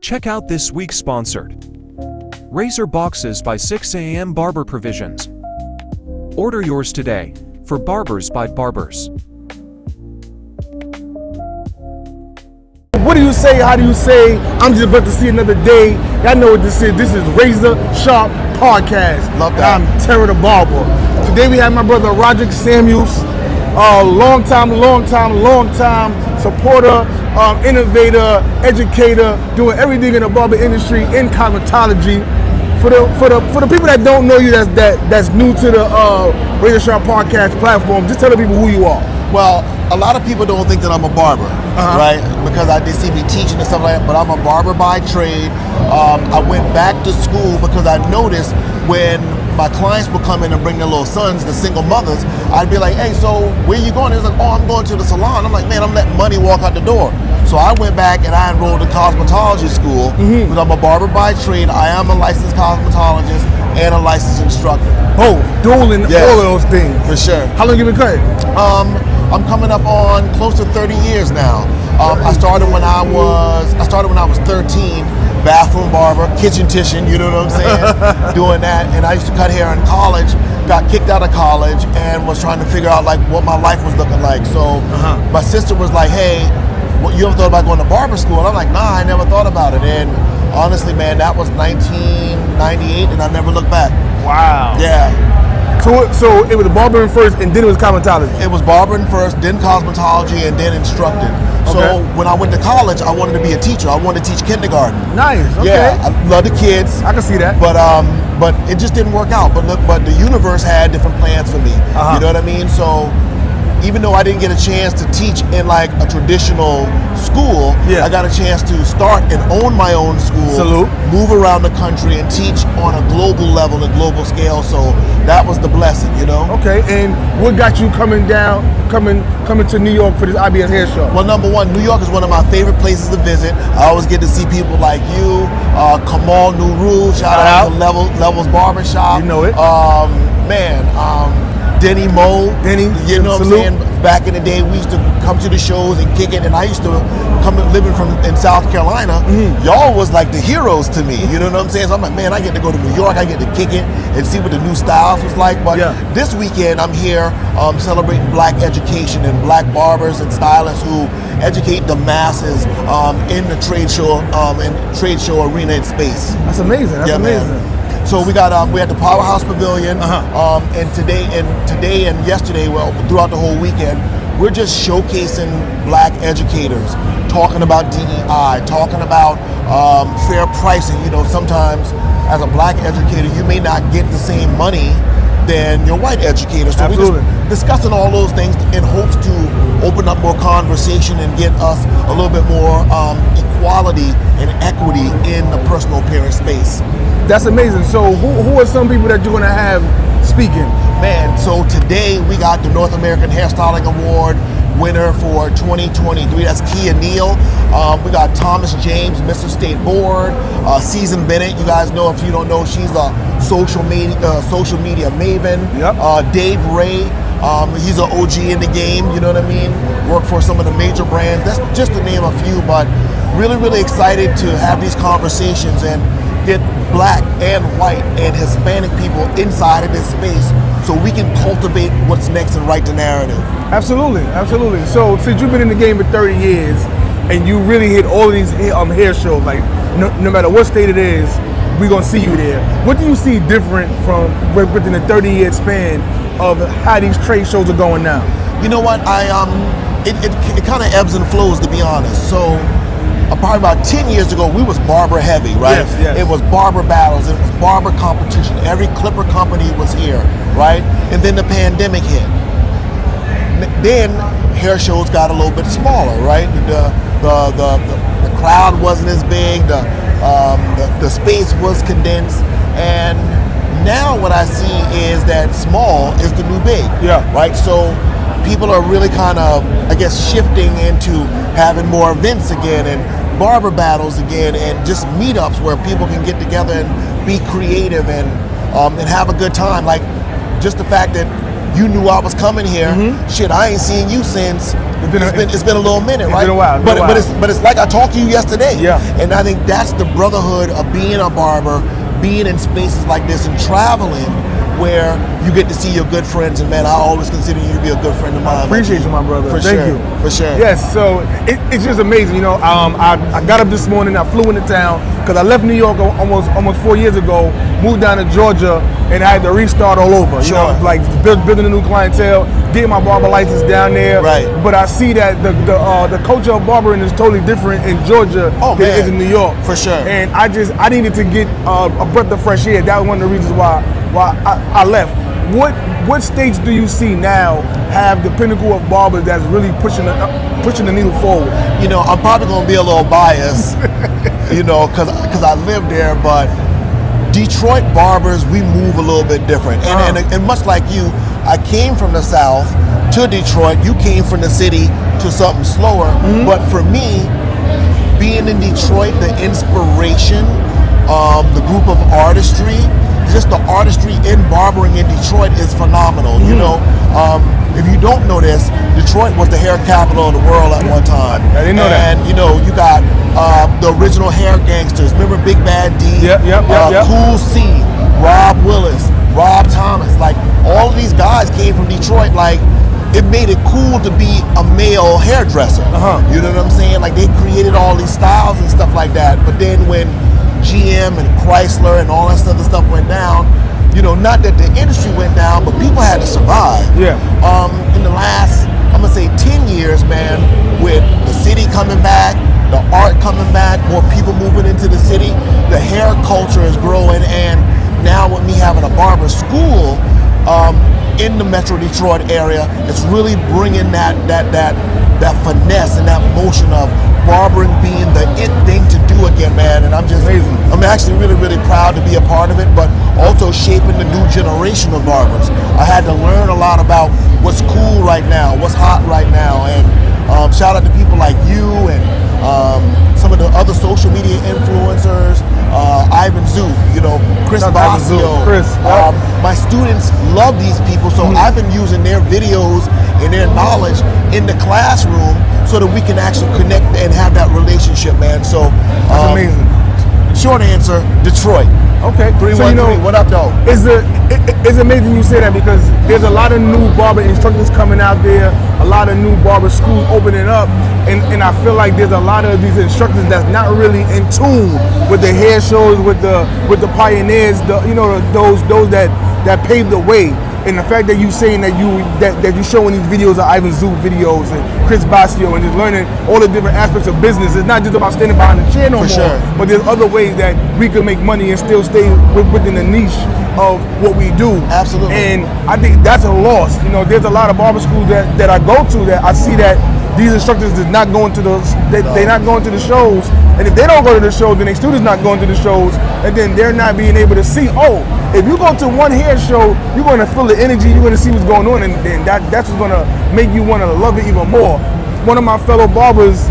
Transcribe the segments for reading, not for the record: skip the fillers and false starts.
Check out this week's sponsored Razor Boxes by 6 a.m. Barber Provisions. Order yours today for Barbers by Barbers. What do you say? How do you say? I'm just about to see another day. Y'all know what this is. This is Razor Sharp Podcast. Love that. I'm Terah the Barber. Today we have my brother Rodrick Samuels, long time supporter, innovator, educator, doing everything in the barber industry in cosmetology. For the people that don't know you, that's new to the Razor Sharp Podcast platform, just tell the people who you are. Well, a lot of people don't think that I'm a barber, right? Because they see me teaching and stuff like that, but I'm a barber by trade. I went back to school because I noticed when my clients would come in and bring their little sons, the single mothers, I'd be like, hey, so where you going? They're like, oh, I'm going to the salon. I'm like, man, I'm letting money walk out the door. So I went back and I enrolled in cosmetology school because I'm a barber by trade. I am a licensed cosmetologist and a licensed instructor. Oh, dueling all of those things. For sure. How long you been cutting? I'm coming up on close to 30 years now. I started when I was 13, bathroom barber, kitchen tishing, you know what I'm saying? Doing that, and I used to cut hair in college. Got kicked out of college and was trying to figure out like what my life was looking like. So my sister was like, hey, what, you ever thought about going to barber school? And I'm like, nah, I never thought about it. And honestly, man, that was 1998 and I never looked back. Wow. Yeah. So it was barbering first and then it was cosmetology? It was barbering first, then cosmetology, and then instructing. Okay. So when I went to college, I wanted to be a teacher. I wanted to teach kindergarten. Nice, okay. Yeah, I love the kids. I can see that. But it just didn't work out. But the universe had different plans for me. You know what I mean? So even though I didn't get a chance to teach in like a traditional school, I got a chance to start and own my own school. Salute. Move around the country and teach on a global level and global scale. So that was the blessing, you know? Okay, and what got you coming to New York for this IBS hair show? Well, number one, New York is one of my favorite places to visit. I always get to see people like you, Kamal Nuru, shout out to Levels Barbershop. You know it. Denny Moe. You know what I'm saying? Back in the day, we used to come to the shows and kick it, and I used to come living in South Carolina. Y'all was like the heroes to me, you know what I'm saying? So I'm like, man, I get to go to New York, I get to kick it and see what the new styles was like. But this weekend, I'm here celebrating black education and black barbers and stylists who educate the masses in the trade show arena and space. That's amazing. That's amazing. Man. So we had the Powerhouse Pavilion, and today and yesterday, well, throughout the whole weekend, we're just showcasing black educators, talking about DEI, talking about fair pricing. You know, sometimes as a black educator, you may not get the same money than your white educator. So we're just discussing all those things in hopes to open up more conversation and get us a little bit more equality and equity in the personal appearance space. That's amazing. So who are some people that you're going to have speaking? Man, so today we got the North American Hairstyling Award winner for 2023. That's Kia Neal. We got Thomas James, Mr. State Board. Susan Bennett, you guys know, if you don't know, she's a social media maven. Dave Ray, he's an OG in the game, you know what I mean? Worked for some of the major brands. That's just to name a few, but really excited to have these conversations and get black and white and Hispanic people inside of this space so we can cultivate what's next and write the narrative. Absolutely. So since you've been in the game for 30 years and you really hit all of these hair shows, like no matter what state it is, we're gonna see you there. What do you see different from within the 30-year span of how these trade shows are going now? You know what, it kind of ebbs and flows, to be honest. So probably about 10 years ago, we was barber heavy, right? Yes. It was barber battles, it was barber competition. Every clipper company was here, right? And then the pandemic hit. Then hair shows got a little bit smaller, right? The crowd wasn't as big, the space was condensed, and now what I see is that small is the new big, right? So people are really kind of, I guess, shifting into having more events again and barber battles again and just meetups where people can get together and be creative and have a good time. Like just the fact that you knew I was coming here. Shit, I ain't seen you since. It's been a little minute, right? It's been a while. But it's like I talked to you yesterday. Yeah. And I think that's the brotherhood of being a barber, being in spaces like this and traveling, where you get to see your good friends. And man, I always consider you to be a good friend of mine. I appreciate you, my brother. Thank you. For sure. Yes, so it's just amazing. You know, I got up this morning, I flew into town because I left New York almost 4 years ago, moved down to Georgia, and I had to restart all over. You know, like building a new clientele, getting my barber license down there. Right. But I see that the culture of barbering is totally different in Georgia than it is in New York. For sure. And I needed to get a breath of fresh air. That was one of the reasons why I left. What states do you see now have the pinnacle of barbers that's really pushing the needle forward? You know, I'm probably going to be a little biased, you know, because I live there, but Detroit barbers, we move a little bit different. And much like you, I came from the South to Detroit. You came from the city to something slower. But for me, being in Detroit, the inspiration, the group of artistry, just the artistry in barbering in Detroit is phenomenal. You know, if you don't know this, Detroit was the hair capital of the world at one time. I didn't know that. And you know, you got the original hair gangsters. Remember Big Bad D? Yep. Cool C, Rob Willis, Rob Thomas. Like all of these guys came from Detroit. Like it made it cool to be a male hairdresser. You know what I'm saying? Like they created all these styles and stuff like that. But then when GM and Chrysler and all that other stuff went down, you know, not that the industry went down, but people had to survive. In the last, I'm gonna say 10 years, man, with the city coming back, the art coming back, more people moving into the city, the hair culture is growing, and now with me having a barber school in the Metro Detroit area, it's really bringing that finesse and that motion of barbering being the it thing to do again, man. And I'm actually really, really proud to be a part of it, but also shaping the new generation of barbers. I had to learn a lot about what's cool right now, what's hot right now, and shout out to people like you and some of the other social media influencers, Ivan Zoo, you know, Chris Basio. My students love these people, so I've been using their videos and their knowledge in the classroom so that we can actually connect and have that relationship, man. So that's amazing. Short answer, Detroit. Okay. 313. So, you know, what up, though? It's amazing you say that because there's a lot of new barber instructors coming out there, a lot of new barber schools opening up, and I feel like there's a lot of these instructors that's not really in tune with the hair shows, with the pioneers, those that paved the way. And the fact that you saying that you showing these videos of Ivan Zoo videos and Chris Basio and just learning all the different aspects of business, it's not just about standing behind the chair no more. Sure. But there's other ways that we can make money and still stay within the niche of what we do. Absolutely. And I think that's a loss. You know, there's a lot of barber schools that I go to that I see that these instructors is not going to they're not going to the shows. And if they don't go to the shows, then their students not going to the shows, and then they're not being able to see, if you go to one hair show, you're going to feel the energy, you're going to see what's going on, and then that's what's going to make you want to love it even more. One of my fellow barbers,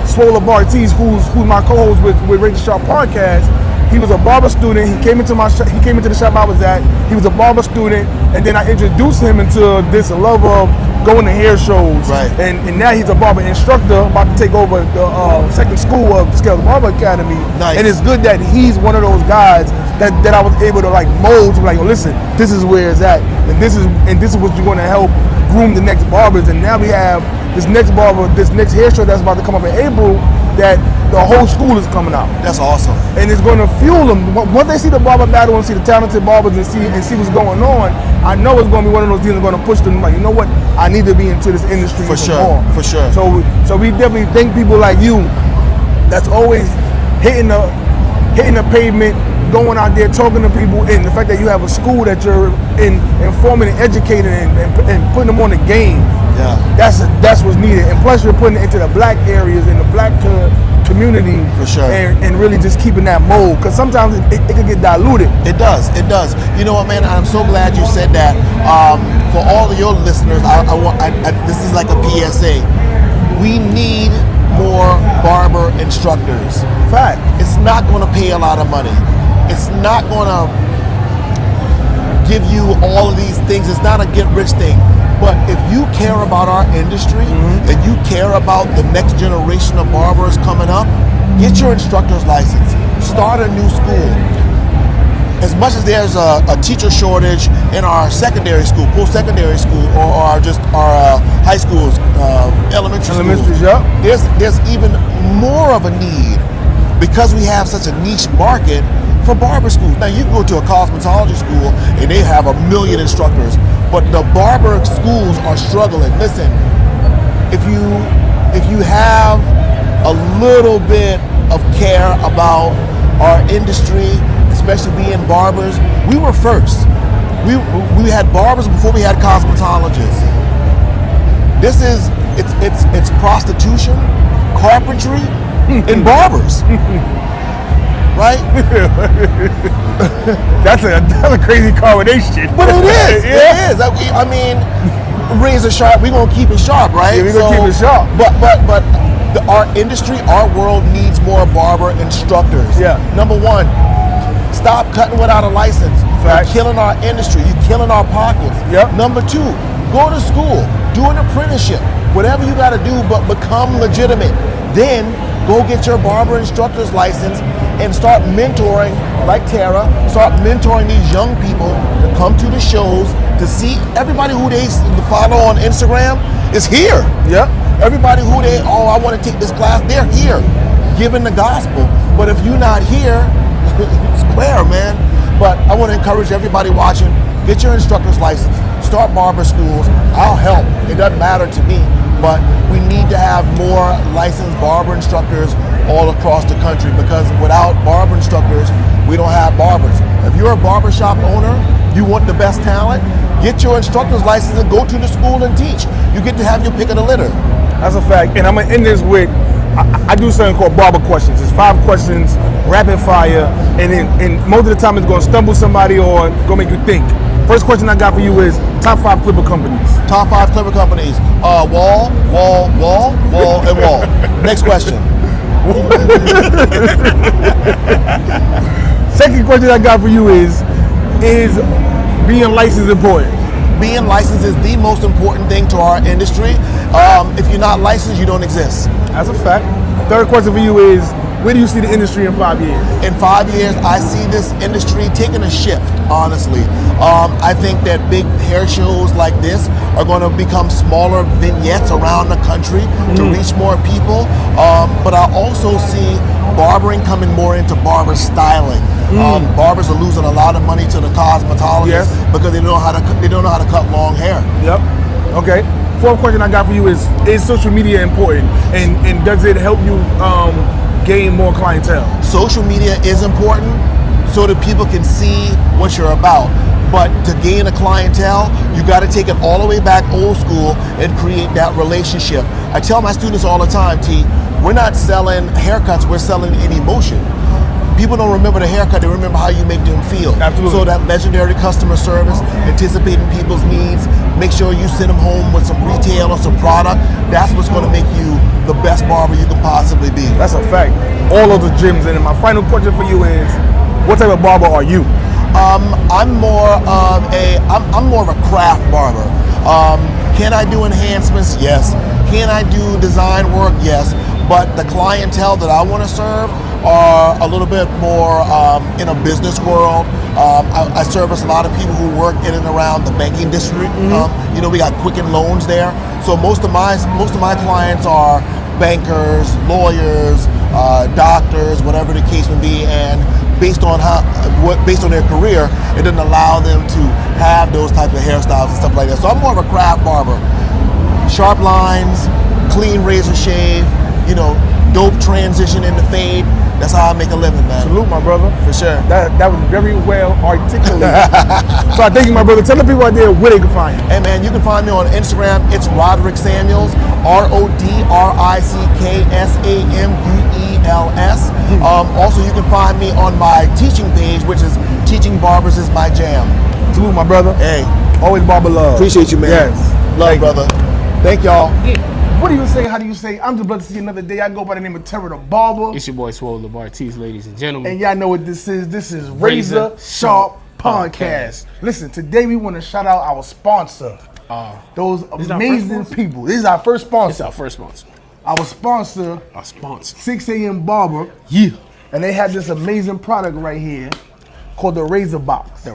Swola Bartiz, who's my co-host with Razor Sharp Podcast, he was a barber student. He came into the shop I was at. He was a barber student, and then I introduced him into this love of going to hair shows. Right. And now he's a barber instructor, about to take over the second school of Scales Barber Academy. Nice. And it's good that he's one of those guys that I was able to like mold to like, listen, this is where it's at, and this is what you're going to help groom the next barbers. And now we have this next hair show that's about to come up in April, that the whole school is coming out. That's awesome. And it's going to fuel them. Once they see the barber battle and see the talented barbers and see what's going on, I know it's going to be one of those deals that's going to push them like, you know what, I need to be into this industry for sure. more. For sure. So we definitely thank people like you that's always hitting the pavement, going out there talking to people, and the fact that you have a school that you're informing and educating and putting them on the game. Yeah. That's what's needed. And plus you're putting it into the black areas and the black community. For sure. And really just keeping that mold, because sometimes it can get diluted. It does. You know what, man? I'm so glad you said that. For all of your listeners, this is like a PSA. We need more barber instructors. Fact. It's not going to pay a lot of money. It's not going to give you all of these things. It's not a get-rich thing. But if you care about our industry and you care about the next generation of barbers coming up, get your instructor's license. Start a new school. As much as there's a teacher shortage in our secondary school, post-secondary school, or just our high schools, elementary schools, there's even more of a need because we have such a niche market for barber schools. Now you can go to a cosmetology school and they have 1 million instructors, but the barber schools are struggling. Listen, if you have a little bit of care about our industry, especially being barbers, we were first. We had barbers before we had cosmetologists. It's prostitution, carpentry, and barbers. Right? That's a crazy combination. But it is. It is. I mean, razor sharp. We're gonna keep it sharp, right? Yeah, we're gonna keep it sharp. But our industry, our world needs more barber instructors. Yeah. Number one, stop cutting without a license. Facts. You're killing our industry. You're killing our pockets. Yep. Number two, go to school, do an apprenticeship, whatever you got to do, but become legitimate. Then go get your barber instructor's license and start mentoring, like Terah. Start mentoring these young people to come to the shows to see everybody who they follow on Instagram is here. Yep. Everybody who I want to take this class, they're here, giving the gospel. But if you're not here, square, man. But I want to encourage everybody watching, get your instructor's license, start barber schools. I'll help. It doesn't matter to me, but we need to have more licensed barber instructors all across the country, because without barber instructors, we don't have barbers. If you're a barbershop owner, you want the best talent, get your instructor's license and go to the school and teach. You get to have your pick of the litter. That's a fact. And I'm gonna end this with, I do something called barber questions. It's 5 questions, rapid fire, and most of the time it's gonna stumble somebody or gonna make you think. First question I got for you is top 5 clipper companies. Top 5 clipper companies. Wall, and wall. Next question. Second question I got for you is being licensed important? Being licensed is the most important thing to our industry. If you're not licensed, you don't exist. That's a fact. Third question for you is, where do you see the industry in 5 years? In 5 years, I see this industry taking a shift, honestly. I think that big hair shows like this are going to become smaller vignettes around the country to reach more people. But I also see barbering coming more into barber styling. Barbers are losing a lot of money to the cosmetologists because they don't know how to cut long hair. Yep. Okay. Fourth question I got for you is social media important, and does it help you gain more clientele? Social media is important so that people can see what you're about. But to gain a clientele, you got to take it all the way back old school and create that relationship. I tell my students all the time, T, we're not selling haircuts, we're selling an emotion. People don't remember the haircut, they remember how you make them feel. Absolutely. So that legendary customer service, anticipating people's needs, make sure you send them home with some retail or some product. That's what's going to make you the best barber you can possibly be. That's a fact. All of the gyms. And my final question for you is, what type of barber are you? I'm more of a craft barber. Can I do enhancements? Yes. Can I do design work? Yes. But the clientele that I want to serve are a little bit more in a business world. I service a lot of people who work in and around the banking district. We got Quicken Loans there. So most of my clients are bankers, lawyers, doctors, whatever the case may be, and based on their career, it doesn't allow them to have those types of hairstyles and stuff like that. So I'm more of a craft barber. Sharp lines, clean razor shave, dope transition into fade. That's how I make a living, man. Salute, my brother. For sure. That was very well articulated. So I thank you, my brother. Tell the people out there where they can find you. Hey, man, you can find me on Instagram. It's Rodrick Samuels, RODRICKSAMUELS. Also, you can find me on my teaching page, which is Teaching Barbers is My Jam. Salute, my brother. Hey. Always barber love. Appreciate you, man. Yes. Love, brother. Thank y'all. What do you say? How do you say? I'm just glad to see you another day. I go by the name of Terah the Barber. It's your boy Swole LeBartiste, ladies and gentlemen. And y'all know what this is. This is Razor Sharp podcast. Listen, today we want to shout out our sponsor. Those amazing people. This is our first sponsor. This is our first sponsor. Our sponsor. 6 a.m. Barber. Yeah. And they have this amazing product right here called the Razor Box.